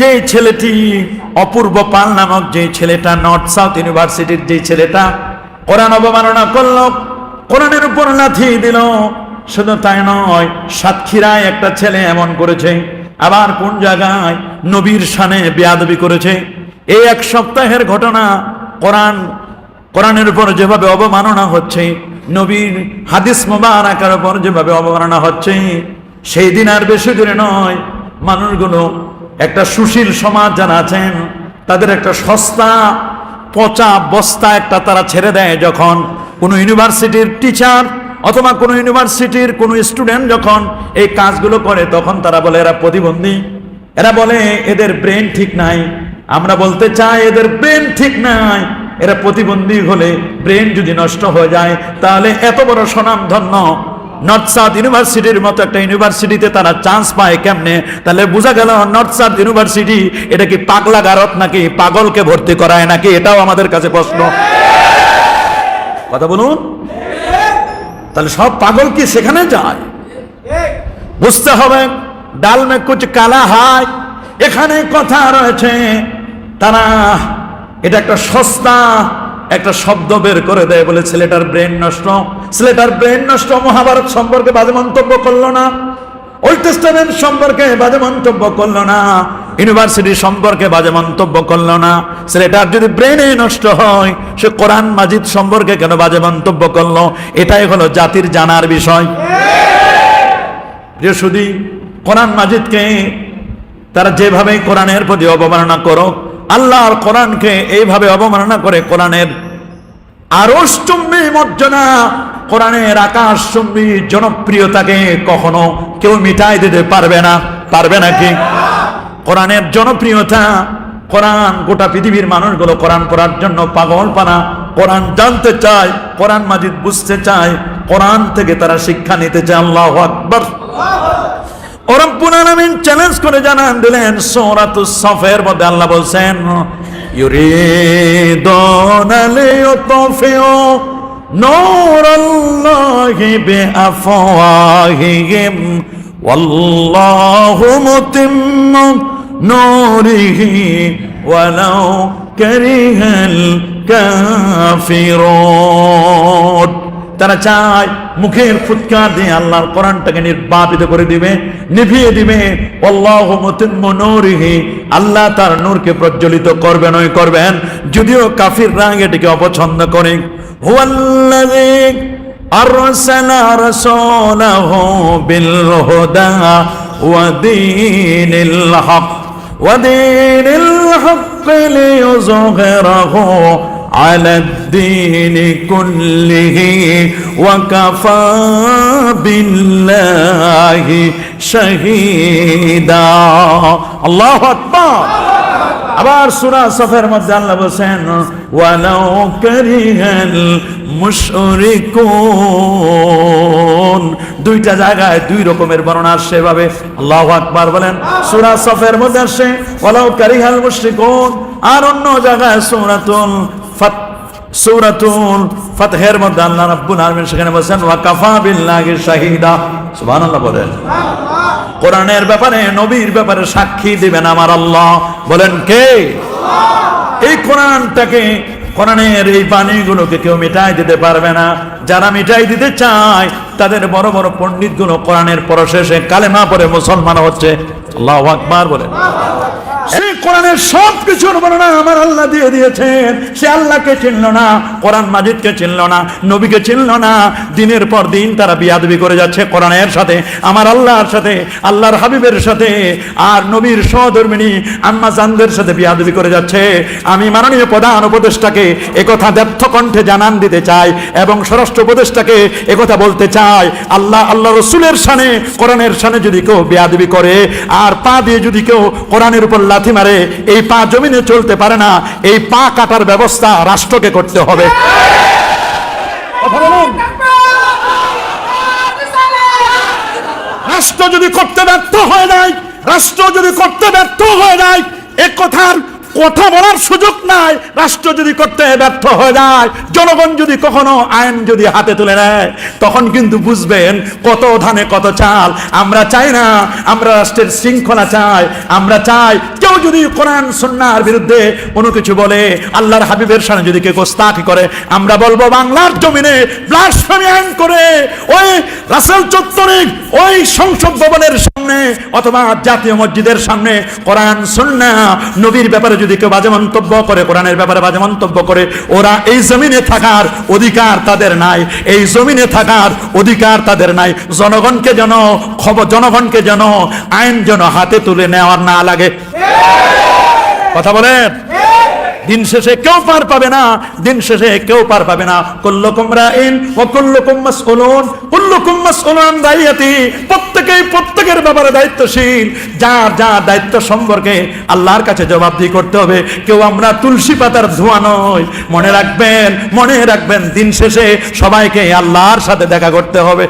যে ছেলেটি অপূর্ব পাল নামক যে ছেলেটা নর্থ সাউথ ইউনিভার্সিটির যে ছেলেটা কোরআন অবমাননা করলো, কোরআনের উপর লাথি দিল, শুধু তাই নয়, সাতক্ষীরায় একটা ছেলে এমন করেছে, আবার কোন জায়গায় নবীর শানে বেয়াদবি করেছে। এই এক সপ্তাহের ঘটনা। কোরআনের উপর যেভাবে অবমাননা হচ্ছে, নবীর হাদিস মুবারাকের উপর যেভাবে অবমাননা হচ্ছে, সেই দিন আর বেশি দূরে নয়, মানুষগুলো একটা সুশীল সমাজ যারা আছেন তাদের একটা সস্তা পচা বস্তা একটা তারা ছেড়ে দেয়। যখন কোনো ইউনিভার্সিটির টিচার অথবা কোনো ইউনিভার্সিটির কোনো স্টুডেন্ট যখন এই কাজগুলো করে, তখন তারা বলে এরা প্রতিবন্ধী, এরা বলে এদের ব্রেন ঠিক নাই। আমরা বলতে চাই এদের ব্রেন ঠিক নাই। এরা প্রতিবন্ধী হলে ব্রেন যদি নষ্ট হয়ে যায়, তাহলে এত বড় স্বনামধন্য নর্থ সাউথ ইউনিভার্সিটির মতো একটা ইউনিভার্সিটিতে তারা চান্স পায় কেমনে? তাহলে বোঝা গেল নর্থ সাউথ ইউনিভার্সিটি এটা কি পাগলা গারত নাকি পাগলকে ভর্তি করায় নাকি? এটাও আমাদের কাছে প্রশ্ন। কথা বলুন। তাহলে সব পাগল কি সেখানে যায়? বুঝতে হবে ডাল মে কুচ কালা হায়, এখানে কথা রয়েছে। তারা এটা একটা সস্তা একটা শব্দ বের করে দেয়, বলে ছেলেটার ব্রেন নষ্ট, ছেলেটার ব্রেন নষ্ট। মহাভারত সম্পর্কে বাজে মন্তব্য করলো না, ওল্ড টেস্টামেন্ট সম্পর্কে বাজে মন্তব্য করলো না, ইউনিভার্সিটি সম্পর্কে বাজে মন্তব্য করলো না। ছেলেটার যদি ব্রেনে নষ্ট হয়, সে কোরআন মাজিদ সম্পর্কে কেন বাজে মন্তব্য করলো? এটাই হলো জাতির জানার বিষয়। যে শুধু কোরআন মাজিদকে তারা যেভাবে কোরআনের প্রতি অবমাননা করো, আল্লাহর কোরআনকে এইভাবে অবমাননা করে কোরআনের আরশচুম্বী মর্যাদা, কোরআনের আকাশচুম্বী জনপ্রিয়তাকে কখনো কেউ মিটাই দিতে পারবে না। পারবে নাকি? কোরআনের জনপ্রিয়তা, কোরআন গোটা পৃথিবীর মানুষগুলো কোরআন পড়ার জন্য পাগল পানা, কোরআন জানতে চায়, কোরআন মাজিদ বুঝতে চায়, কোরআন থেকে তারা শিক্ষা নিতে চায়। আল্লাহু আকবার। রব্বুল আলামিন চ্যালেঞ্জ করে জানান দিলেন সূরাতুস সাফের মধ্যে আল্লাহ বলছেন, ইউরিদুনা লিয়ুতফিউ নূরাল্লাহি বিআফওয়াহিহিম ওয়াল্লাহু মুতিম্মু নূরিহি ওয়ালাউ কারিহাল কাফিরুন। তারা চায় মুখের ফুৎকার দিয়ে আল্লাহর কোরআনটাকে নির্বাপিত করে দিবে, নিভিয়ে দিবে। আল্লাহু মুতিম্মু নূরিহি, আল্লাহ তার নূরকে প্রজ্বলিত করবেনই করবেন, যদিও কাফিররা এটাকে অপছন্দ করে। হুয়াল্লাযী আরসালা রাসূলাহু বিল হুদা ওয়া দীনিল হক লিইয়ুযহিরাহু على الدين كله وكفى بالله شهيدا। الله أكبر। আবার সূরা সাফের মধ্যে আল্লাহ বলেন, ওয়ালাউ কারিহাল মুশরিকুন। দুইটা জায়গায় দুই রকমের বর্ণনা আসছে এভাবে। আল্লাহু আকবার বলেন। সূরা সাফের মধ্যে আসছে ওয়ালাউ কারিহাল মুশরিকুন, আর অন্য জায়গায় সূরাতুল ফাতহের মধ্যে আল্লাহ রাব্বুল আলামিন সেখানে বলেন, ওয়া কাফা বিল্লাহি শাহিদা। সুবহানাল্লাহ বলেন। কোরআনের ব্যাপারে, নবীর ব্যাপারে সাক্ষী দিবেন আমার আল্লাহ। বলেন কে? এই কোরআনটাকে, কোরআনের এই বাণীগুলোকে কেউ মিটাই দিতে পারবে না। যারা মিটাই দিতে চায় তাদের বড় বড় পণ্ডিতগুলো কোরআনের পরশেষে কালেমা পড়ে মুসলমান হচ্ছে। আল্লাহু আকবার বলেন। সেই কোরআনের সব কিছুর বর্ণনা আমার আল্লাহ দিয়ে দিয়েছেন। সে আল্লাহকে চিনল না, কোরআন মাজিদকে চিনল না, নবীকে চিনল না। দিনের পর দিন তারা বিয়াদবি করে যাচ্ছে কোরআনের সাথে, আমার আল্লাহর সাথে, আল্লাহর হাবিবের সাথে, আর নবীর সহধর্মিণী আম্মা জানদের সাথে বিয়াদবি করে যাচ্ছে। আমি মাননীয় প্রধান উপদেষ্টাকে একথা ব্যর্থ কণ্ঠে জানান দিতে চাই, এবং স্বরাষ্ট্র উপদেষ্টাকে একথা বলতে চাই, আল্লাহ রসুলের শানে, কোরআনের শানে যদি কেউ বিয়াদবি করে, আর পা দিয়ে যদি কেউ কোরআনের উপর লাথি মারে, এই পা জমিনে চলতে পারে না। এই পা কাটার ব্যবস্থা রাষ্ট্রকে করতে হবে। রাষ্ট্র যদি করতে ব্যর্থ হয়ে যায়, রাষ্ট্র যদি করতে ব্যর্থ হয়ে যায়, এ কথার কথা বলার সুযোগ নাই। রাষ্ট্র যদি করতে ব্যর্থ হয়ে যায়, জনগণ যদি কখনো আইন যদি হাতে তুলে নেয়, তখন কিন্তু বুঝবেন কত ধানে কত চাল। আমরা চাই না, আমরা রাষ্ট্রের শৃঙ্খলা চাই। আমরা চাই কেউ যদি কোরআন সুন্নাহর বিরুদ্ধে কোনো কিছু বলে, আল্লাহর হাবিবের সামনে যদি কেউ গোস্তাখি করে, আমরা বলবো বাংলার জমিনে ব্লাসফেমি আইন করে ওই রাসেল চত্বরে, ওই সংসদ ভবনের সামনে অথবা জাতীয় মসজিদের সামনে কোরআন সুন্নাহ নবীর ব্যাপারে যদি কেউ বাজে মন্তব্য করে, কোরআনের ব্যাপারে বাজে মন্তব্য করে, ওরা এই জমিনে থাকার অধিকার তাদের নাই। এই জমিনে থাকার অধিকার তাদের নাই। জনগণকে যেন আইন যেন হাতে তুলে নেওয়ার না লাগে। কথা বলেন। দিন শেষে কেউ পার পাবে না, দিন শেষে কেউ পার পাবে না। কুল্লুকুম রাইন ওয়া কুল্লুকুম মাসউলুন, কুল্লুকুম মাসউলুন আন রাইয়াতি। প্রত্যেকেই প্রত্যেকের ব্যাপারে দায়িত্বশীল। যার যার দায়িত্ব সম্পর্কে আল্লাহর কাছে জবাবদিহি করতে হবে। কেউ আমরা তুলসী পাতার ধোঁয়া নই। মনে রাখবেন, মনে রাখবেন, দিন শেষে সবাইকে আল্লাহর সাথে দেখা করতে হবে।